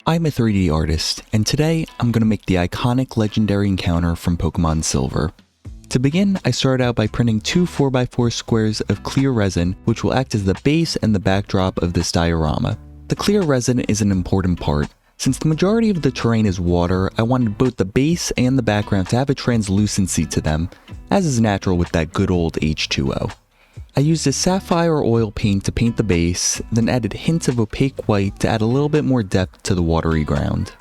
I'm a 3D artist, and today I'm going to make the iconic legendary encounter from Pokémon Silver. To begin, I started out by printing two 4x4 squares of clear resin, which will act as the base and the backdrop of this diorama. The clear resin is an important part. Since the majority of the terrain is water, I wanted both the base and the background to have a translucency to them, as is natural with that good old H2O. I used a sapphire oil paint to paint the base, then added hints of opaque white to add a little bit more depth to the watery ground.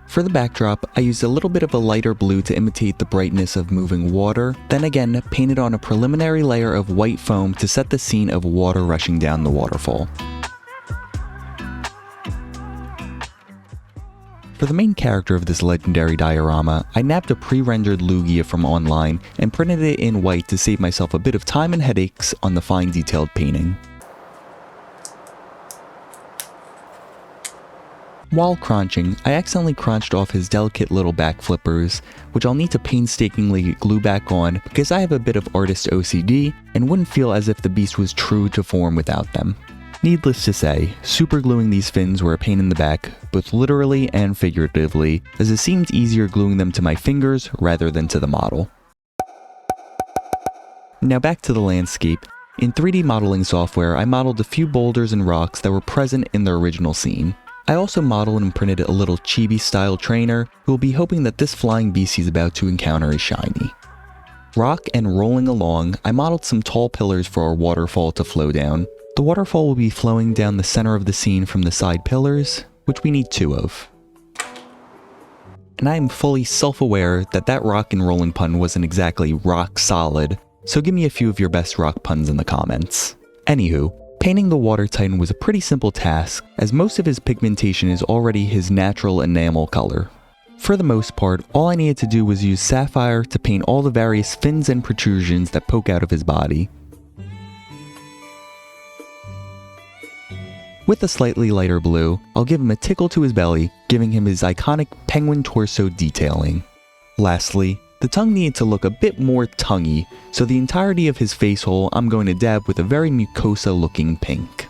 For the backdrop, I used a little bit of a lighter blue to imitate the brightness of moving water, then again painted on a preliminary layer of white foam to set the scene of water rushing down the waterfall. For the main character of this legendary diorama, I nabbed a pre-rendered Lugia from online and printed it in white to save myself a bit of time and headaches on the fine detailed painting. While crunching, I accidentally crunched off his delicate little back flippers, which I'll need to painstakingly glue back on because I have a bit of artist OCD and wouldn't feel as if the beast was true to form without them. Needless to say, supergluing these fins were a pain in the back, both literally and figuratively, as it seemed easier gluing them to my fingers rather than to the model. Now back to the landscape. In 3D modeling software, I modeled a few boulders and rocks that were present in the original scene. I also modeled and printed a little chibi-style trainer, who will be hoping that this flying beast he's about to encounter is shiny. Rock and rolling along, I modeled some tall pillars for our waterfall to flow down. The waterfall will be flowing down the center of the scene from the side pillars, which we need two of. And I am fully self-aware that that rock and rolling pun wasn't exactly rock solid, so give me a few of your best rock puns in the comments. Anywho, painting the water titan was a pretty simple task, as most of his pigmentation is already his natural enamel color. For the most part, all I needed to do was use sapphire to paint all the various fins and protrusions that poke out of his body. With a slightly lighter blue, I'll give him a tickle to his belly, giving him his iconic penguin torso detailing. Lastly, the tongue needed to look a bit more tonguey, so the entirety of his face hole I'm going to dab with a very mucosa looking pink.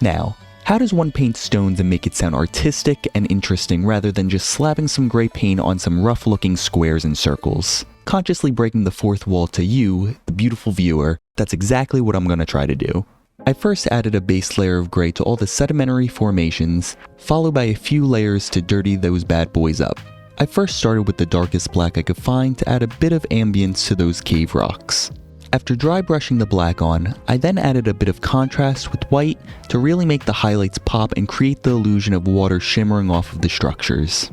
Now, how does one paint stones and make it sound artistic and interesting rather than just slapping some gray paint on some rough looking squares and circles? Consciously breaking the fourth wall to you, the beautiful viewer, that's exactly what I'm going to try to do. I first added a base layer of gray to all the sedimentary formations, followed by a few layers to dirty those bad boys up. I first started with the darkest black I could find to add a bit of ambience to those cave rocks. After dry brushing the black on, I then added a bit of contrast with white to really make the highlights pop and create the illusion of water shimmering off of the structures.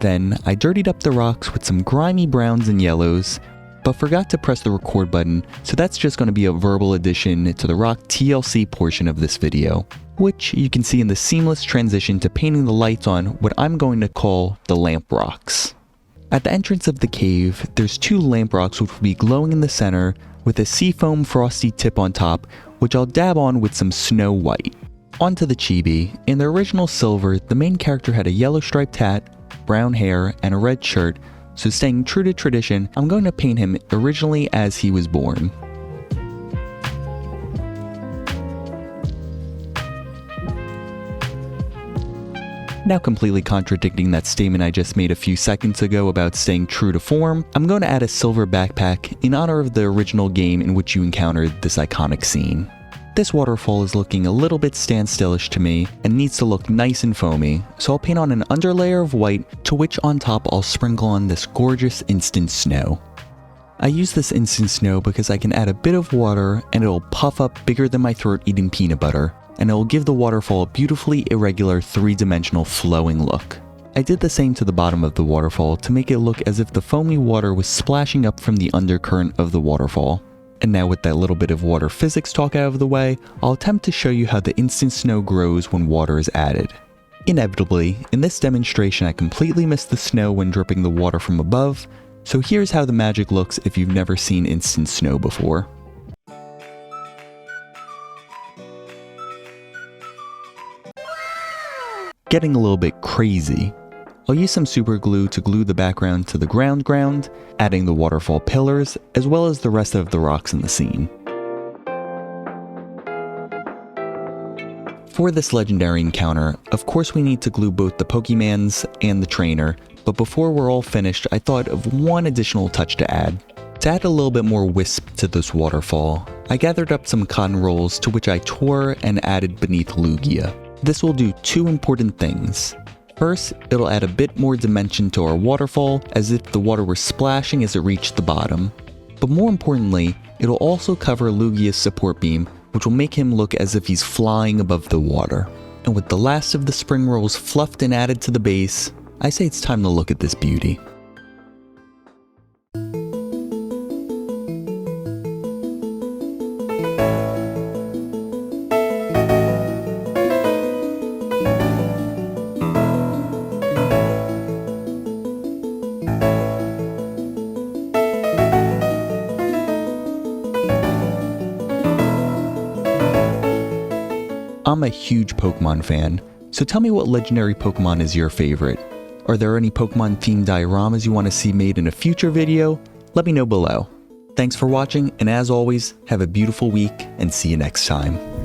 Then, I dirtied up the rocks with some grimy browns and yellows, but forgot to press the record button, so that's just going to be a verbal addition to the rock TLC portion of this video, which you can see in the seamless transition to painting the lights on what I'm going to call the lamp rocks. At the entrance of the cave, there's two lamp rocks which will be glowing in the center with a seafoam frosty tip on top, which I'll dab on with some snow white. Onto the chibi. In the original Silver, the main character had a yellow striped hat, brown hair, and a red shirt, so staying true to tradition, I'm going to paint him originally as he was born. Now completely contradicting that statement I just made a few seconds ago about staying true to form, I'm going to add a silver backpack in honor of the original game in which you encountered this iconic scene. This waterfall is looking a little bit standstillish to me and needs to look nice and foamy, so I'll paint on an underlayer of white, to which on top I'll sprinkle on this gorgeous instant snow. I use this instant snow because I can add a bit of water and it'll puff up bigger than my throat eating peanut butter, and it'll give the waterfall a beautifully irregular three-dimensional flowing look. I did the same to the bottom of the waterfall to make it look as if the foamy water was splashing up from the undercurrent of the waterfall. And now with that little bit of water physics talk out of the way, I'll attempt to show you how the instant snow grows when water is added. Inevitably, in this demonstration I completely missed the snow when dripping the water from above, so here's how the magic looks if you've never seen instant snow before. Getting a little bit crazy. I'll use some super glue to glue the background to the ground, adding the waterfall pillars, as well as the rest of the rocks in the scene. For this legendary encounter, of course we need to glue both the Pokemans and the trainer, but before we're all finished, I thought of one additional touch to add. To add a little bit more wisp to this waterfall, I gathered up some cotton rolls to which I tore and added beneath Lugia. This will do two important things. First, it'll add a bit more dimension to our waterfall, as if the water were splashing as it reached the bottom. But more importantly, it'll also cover Lugia's support beam, which will make him look as if he's flying above the water. And with the last of the spring rolls fluffed and added to the base, I say it's time to look at this beauty. I'm a huge Pokemon fan, so tell me what legendary Pokemon is your favorite. Are there any Pokemon themed dioramas you want to see made in a future video? Let me know below. Thanks for watching, and as always, have a beautiful week and see you next time.